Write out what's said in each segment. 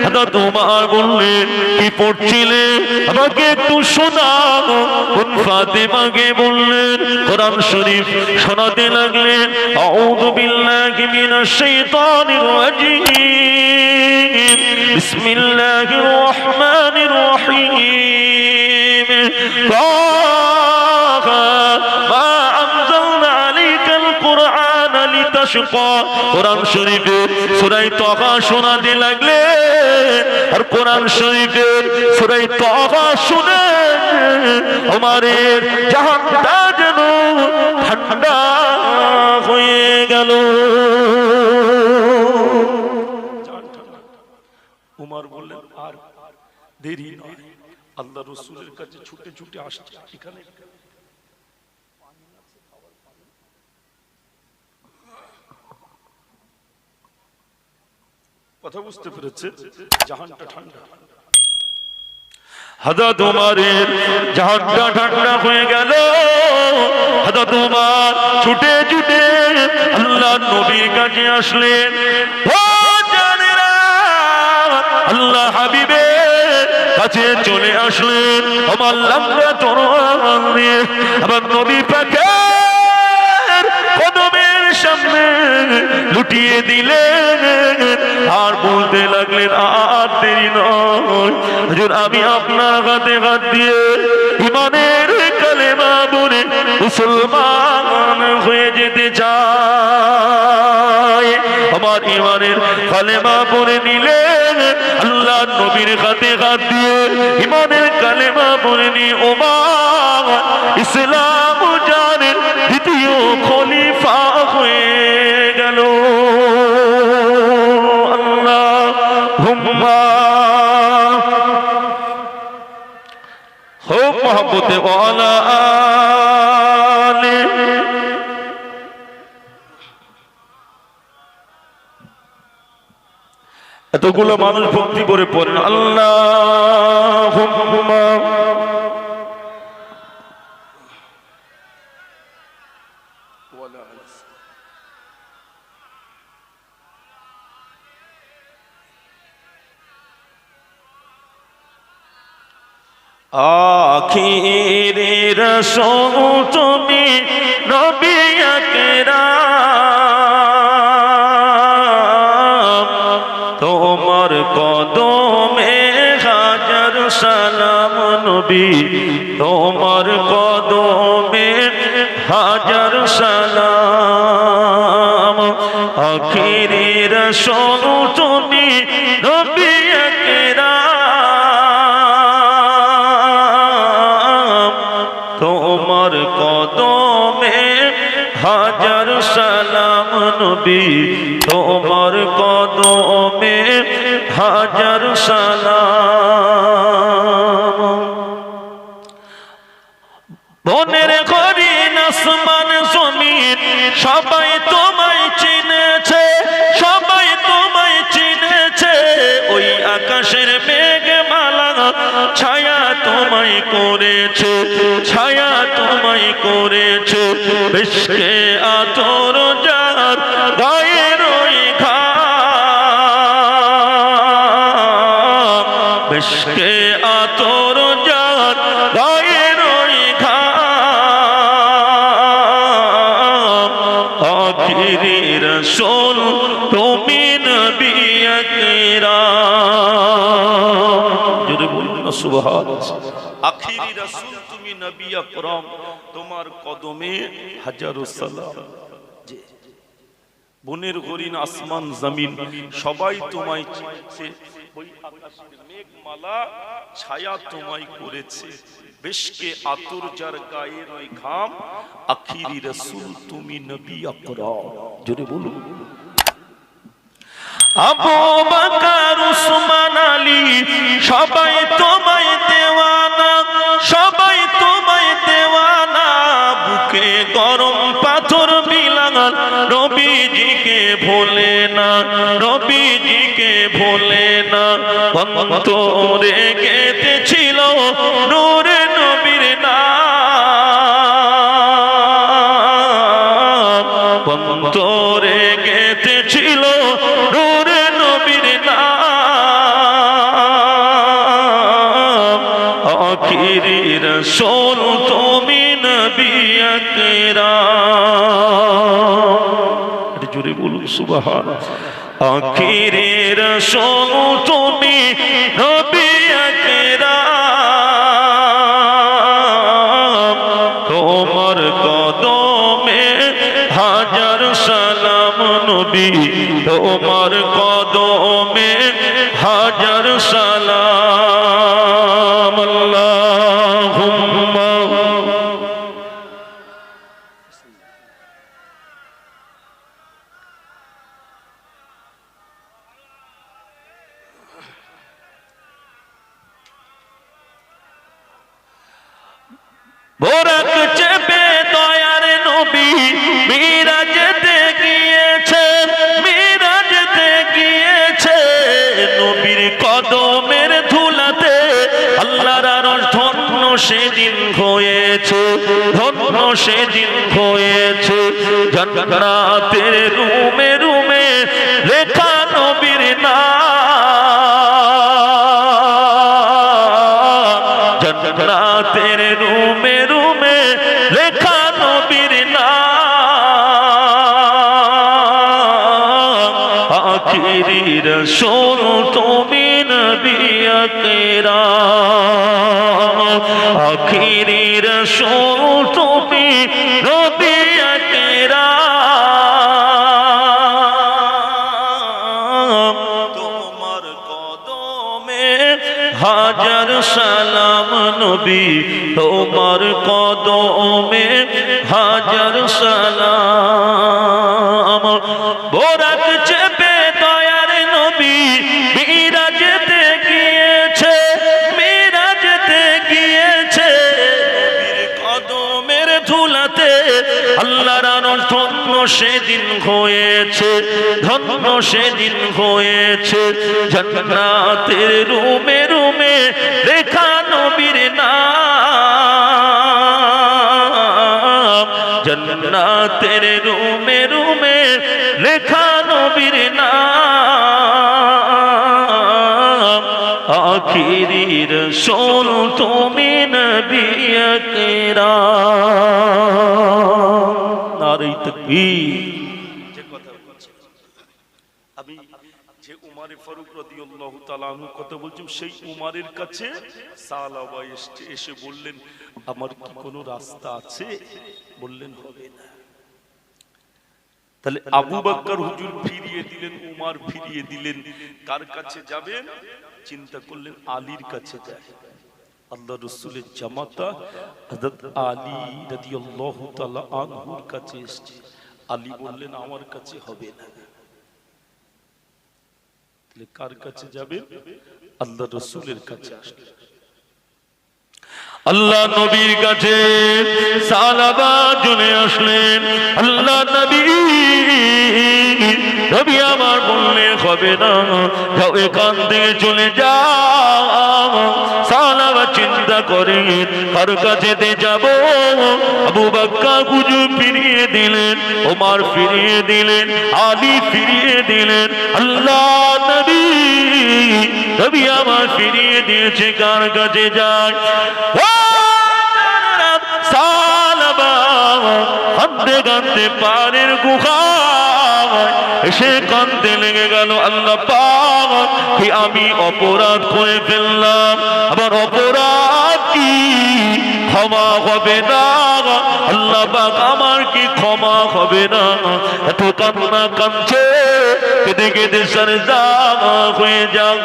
হযরত ওমর বললেন কি পড়ছিলে আমাকে একটু শোনাও। কোন ফাতেমাকে বললেন কোরআন শরীফ শোনাতে লাগলেন। আউযু বিল্লাহি মিনাশ শাইতানির রাজিম, বিসমিল্লাহির রহমানির রহিম। কোরআন শরীফের সূরা তাহা শোনাতে লাগলে আর কোরআন শরীফের সূরা তাহা শুনে ওমরের জাহানটা যেন ঠান্ডা হয়ে গেল। ওমর বললেন আর দেরি নয়, আল্লাহ রাসূলের কাছে ছুটে ছুটে আসছে। এখানে কথা বুঝতে পেরেছে? জাহানটা ঠান্ডা। হযরত ওমরের জাহানটা ঠান্ডা হয়ে গেল। হযরত ওমর ছুটে ছুটে আল্লাহর নবীর কাছে আসলেন। ও জানেরা, আল্লাহ হাবিবের কাছে চলে আসলেন। আমার লম্বা তরবার নিয়ে আমার নবী পাকের কদমের সামনে লুটিয়ে দিলেন আর বলতে লাগলেন আর দেরি নয় হুজুর, আমি আপনার হাতে হাত দিয়ে ঈমানের কালেমা পড়ে মুসলমান হয়ে যেতে চাই। আমার ঈমানের কালেমা পড়ে নিলেন। আল্লাহর নবীর হাতে হাত দিয়ে ঈমানের কালেমা পড়ে নিয়ে ওমর ইসলাম জানের দ্বিতীয় খলিফা হয়ে গেল। আল্লাহুম্মা হো মুহাব্বতে ওয়ালা আলে। এতগুলো মানুষ ভক্তি করে পড়েন আল্লাহুম্মা ওয়ালা আলে। আখিরে রাসূল তুমি নবী আকরাম, তোমার কদমে হাজার সালাম নবী, তোমার কদমে হাজার সালাম। আখিরে রাসূল তুমি নবী আকরাম, তোমার কদমে হাজার সালাম নবী, তোমার কদমে হাজার সালাম। বনের হরিণ আসমান জমিন সবাই তোমায় চিনেছে, সবাই তোমায় চিনেছে। ওই আকাশের মেঘমালা ছায়া তোমায় করেছে, ছায়া তোমায় করেছে। বেশকে আতর যার গায়ের ওই ঘাম, বেশকে আতর যার গায়ের ওই ঘাম। আখিরি রাসূল তুমি নবী আকরাম। জোরে বলুন না সুবহানাল্লাহ। আখিরি রাসূল তুমি নবী আকরাম, তোমার কদমে হাজারো সালাম। বনের হরিণ আসমান জমিন সবাই তোমায় চিনেছে, ওই আকাশের মেঘমালা ছায়া তোমায় করেছে। বেশকে আতর যার গায়ের ওই ঘাম। আখিরি রাসূল তুমি নবী আকরাম। জোরে বলুন। আবু বকর উসমান আলী সবাই তোমায় দেওয়ানা, সবাই তোমায় দেওয়ানা। বুকে গরম পাথর বিলাল নবীজিকে ভোলে না, নবীজিকে ভোলে না। অন্তরে গেঁথেছিল নূরে নবীর নাম, অন্তরে গেঁথেছিল নূরে নবীর নাম। আখিরি রাসূল তুমি নবী আকরাম, একটু জোরে বলুন সুবহানাল্লাহ। আখিরি রাসূল তুমি নবী আকরাম, তোমার কদমে হাজার সালাম নবী, তোমার কদমে হাজার সালাম। আল্লাহুম্মা বোরাক চেপে দয়ার নবী মিরাজেতে গিয়েছে, মিরাজেতে গিয়েছে, নবীর কদমের ধুলাতে আল্লাহর আরশ ধন্য সেদিন হয়েছে, ধন্য সেদিন হয়েছে। জান্নাতের রুমে রুমে লেখা নবীর নাম, জান্নাতের রুমে রুমে লেখা নবীর নাম। আখিরি রাসূল তুমি নবী আকরাম, আখিরি রাসূল তুমি নবী আকরাম, তোমার কদমে হাজার সালাম নবী, তোমার কদমে হাজার সালাম। বোরাক চেপে দয়ার নবী মিরাজেতে গিয়েছে, মিরাজেতে গিয়েছে, নবীর কদমের ধুলাতে আল্লাহর আরশ ধন্য সেদিন হয়েছে, ধন্য সেদিন হয়েছে। জান্নাতের রুমে রুমে লেখা নবীর নাম, জান্নাতের রুমে রুমে লেখা নবীর নাম। আখিরি রাসূল তুমি নবী আকরাম। নারে তাকবীর। যে কথা বলছি আমি, যে উমারে ফারুক রাদিয়াল্লাহু তাআলা আনহু কথা বলছি, সেই উমারের কাছে সাহাবা এসে বললেন, আমার কি কোনো রাস্তা আছে? বললেন হবে না। তাহলে আবু বকর হুজুর ফিরিয়ে দিলেন, উমার ফিরিয়ে দিলেন। কার কাছে যাবেন? চিন্তা করলেন আলীর কাছে যায়। আল্লাহ রাসূলের জামাতা হযরত আলী রাদিয়াল্লাহু তাআলা আনহুর কাছে এসেছে। আলী বললেন আমার কাছে হবে না। তাহলে কার কাছে যাবেন? আল্লাহ রাসূলের কাছে আসলেন। আল্লাহ নবীর কাছে সাহাবা চলে আসলেন। আল্লাহ নবী, নবী আমার বললেন হবে না, যাও এখান থেকে চলে যাও। সাহাবা চিন্তা করেন কার কাছে যাব? আবু বকর হুজুর ফিরিয়ে দিলেন, ওমর ফিরিয়ে দিলেন, আলী ফিরিয়ে দিলেন। আল্লাহ নবী, নবী আমার ফিরিয়ে দিয়েছে, কার কাছে যায়? কাঁদতে কাঁদতে পারের গুহায় এসে কাঁদতে লেগে গেল। আল্লাহ পাক, কি আমি অপরাধ করে ফেললাম, আমার অপরাধ কি ক্ষমা হবে না? আল্লাহ পাক আমার কি ক্ষমা হবে না? এত কান্না কাঁদছে, কেঁদে কেঁদে সরজামা হয়ে যান,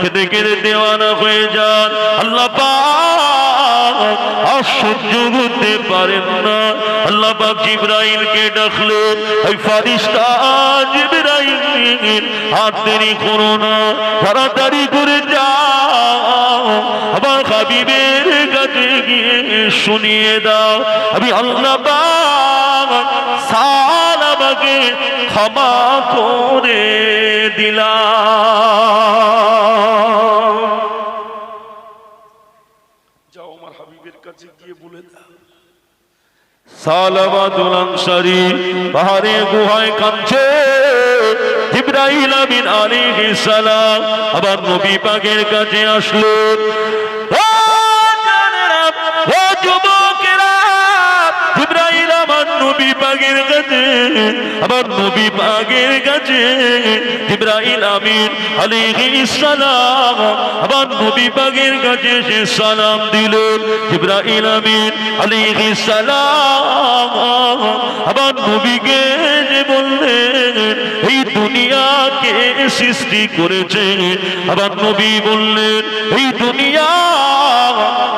কেঁদে কেঁদে দেওয়ানা হয়ে যান। আল্লাহ পাক আর সহ্য করতে পারেন না। আল্লাহ পাক জিবরাইলকে ডাকলেন, ওই ফারিস্তা জিবরাইল, আর দেরি করো না, তাড়াতাড়ি করে যাও, আমার হাবিবের কাছে গিয়ে শুনিয়ে দাও আমি আল্লাহ পাক সাহাবাকে ক্ষমা করে দিলাম। যাও আমার হাবিবের কাছে গিয়ে বলে দাও। সালাবাতুল আনসারী পাহাড়ে গুহায় কাঁদছে। জিবরাইল আমিন আলাইহিস সালাম আবার নবী পাকের কাছে আসলেন। নবী পাকের কাছে, আমার নবী পাকের কাছে জিবরাইল আমিন আলাইহিস সালাম আমার নবী পাকের কাছে সে সালাম দিলেন। জিবরাইল আমিন আলাইহিস সালাম আমার নবীকে যে বললেন এই দুনিয়াকে সৃষ্টি করেছে। আমার নবী বললেন এই দুনিয়া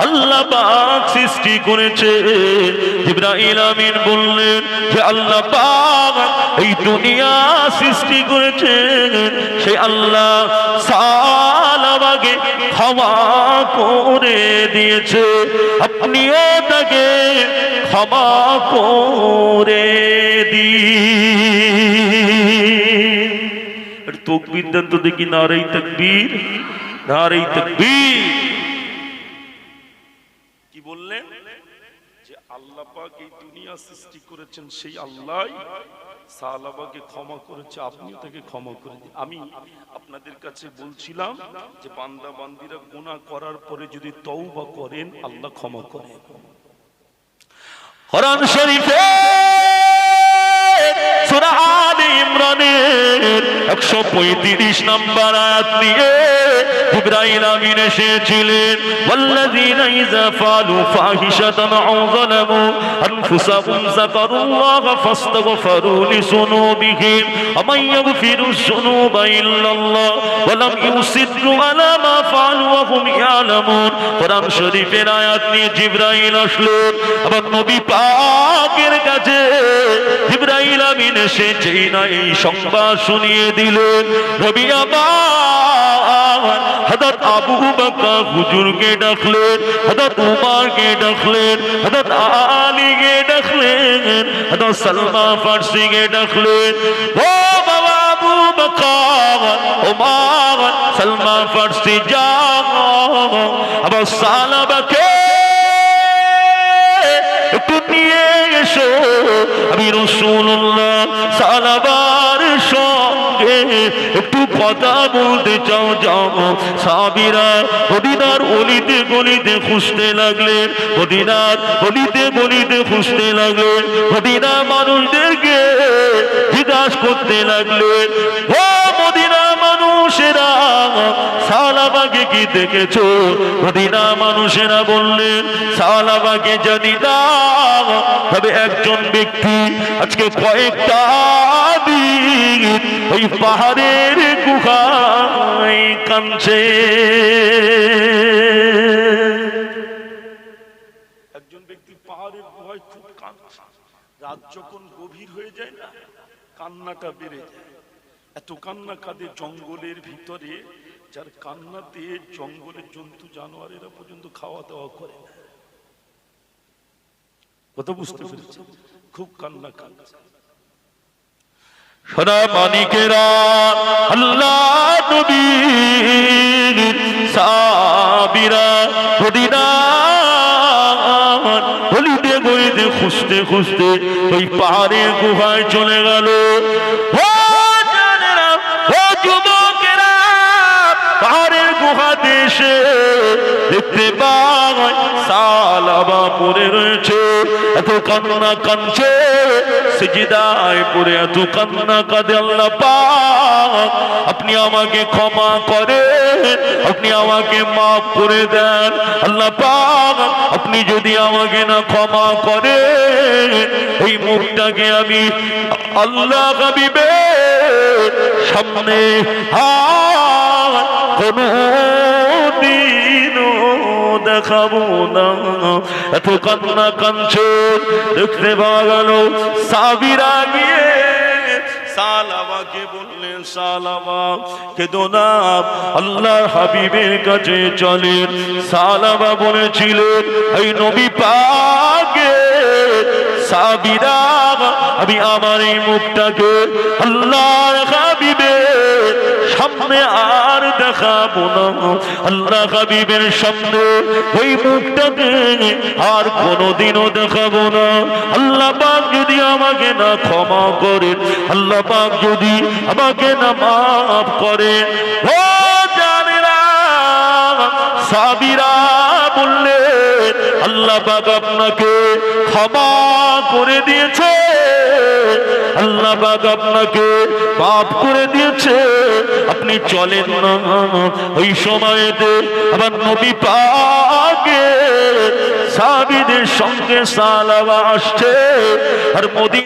আল্লাহ পাক সৃষ্টি করেছে। জিবরাইল আমিন বললেন যে আল্লাহ পাক এই দুনিয়া সৃষ্টি করেছে, সে আল্লাহ সালামাকে ক্ষমা করে দিয়েছে, আপনিও তাকে ক্ষমা করে দিন। তাকবীর দেন তো দেখি, নারে তাকবীর, নারে তাকবীর। কি বললেন যে আল্লাহ পাক এই দুনিয়া সৃষ্টি করেছেন, সেই আল্লাহ সাহাবাকে ক্ষমা করেছে, আপনিও তাকে ক্ষমা করে দিন। আমি আপনাদের কাছে বলছিলাম যে বান্দা বান্দীরা গুনাহ করার পরে যদি তওবা করেন আল্লাহ ক্ষমা করেন। কোরআন শরীফে সূরা আলে ইমরানের 135 নম্বর আয়াত নিয়ে জিবরাইল আমিন এসেছিলেন। ওয়াল্লাযীনা ইযা ফাআলু ফাহিশাতান আও যালামু আনফুসাহুম যাকারুল্লাহা ফাস্তাগফিরু লিযুনুবিহিম ওয়া মান ইয়াগফিরুয যুনুবা ইল্লাল্লাহ ওয়া লাম ইউসিররু আলা মা ফাআলু ওয়া হুম ইয়ালামুন। কোরআন শরীফের আয়াত নিয়ে জিবরাইল আসলেন আমার নবী পাকের কাছে। জিবরাইল আমিন এসে যেই না এই সংবাদ শুনিয়ে দিলেন, নবী আমার হযরত আবু বকর হুজুরকে ডাকলেন, হযরত উমরকে ডাকলেন, হযরত আলীকে ডাকলেন, হযরত সালমান ফারসিকে ডাকলেন। ও বাবা আবু বকর, উমর, সালমান ফারসি যাও আবার সালাবাকে একটু নিয়ে এসো, আমি রাসূলুল্লাহ সাহাবার সঙ্গে একটু কথা বলতে চাও। যাও সাহাবীরা মদিনার অলিতে গলিতে খুঁজতে লাগলেন, মদিনার অলিতে গলিতে খুঁজতে লাগলেন, মদিনা মানুষদেরকে জিজ্ঞাসা করতে লাগলেন, ও মদিনা মানুষেরা সাহাবাকে কি দেখেছো? মদিনা মানুষেরা বললেন সাহাবাকে জানি না, তবে একজন ব্যক্তি আজকে কয়েকটা দিন ওই পাহাড়ের গুহায় কাঁদছে। একজন ব্যক্তি পাহাড়ের গুহায় খুব কাঁদছে। রাত যখন গভীর হয়ে যায় না, কান্নাটা বেড়ে যায়। এত কান্না কাঁদে জঙ্গলের ভিতরে, যার কান্নাতে জঙ্গলের জন্তু জানোয়ারেরা পর্যন্ত খাওয়া দাওয়া করে না। কথা বুঝতে পেরেছি? খুব কান্না কাঁদছে। সোনা মানিকেরা, আল্লাহ নবীর সাহাবীরা মদিনার গলিতে গলিতে খুঁজতে খুঁজতে ওই পাহাড়ের গুহায় চলে গেল। ও জানেরা, ও যুবকেরা, পাহাড়ের গুহাতে এসে দেখতে পায় সালাবা পড়ে রয়েছে, এত কান্না কাঁদছে, সিজদায় পড়ে এত কান্না কাঁদে। আল্লাহ পাক আপনি আমাকে ক্ষমা করেন, আপনি আমাকে মাফ করে দেন। আল্লাহ পাক আপনি যদি আমাকে না ক্ষমা করেন, ওই মুখটাকে আমি আল্লাহ হাবিবের সামনে কোনো দিনও দেখাবো না। এত কান্না কাঁদছে, দেখতে পাওয়া গেল সাহাবীরা গিয়ে সালামাকে বললেন, সালামা কেঁদো না, আল্লাহর হাবিবের কাছে চলেন। সালামা বলেছিলেন, এই নবী পাকে সাহাবীরা আমি আমার এই মুখটাকে আল্লাহর হাবিবের সামনে আর দেখাবো না। আল্লাহ হাবিবের সামনে ওই মুখটাকে আর কোনোদিনও দেখাবো না। আল্লাহ পাক যদি আমাকে না ক্ষমা করেন, আল্লাহ পাক যদি আমাকে না মাফ করেন, ও জানেরা সাহাবীরা বললেন আল্লাহ পাক আপনাকে ক্ষমা করে দিয়েছে, আল্লাহ পাক আপনাকে মাফ করে দিয়েছে। আপনি চলেন না, ওই সময়তে আবার নবী পাকের সাহাবীদের সঙ্গে সাহাবা আসছে আর মদিনা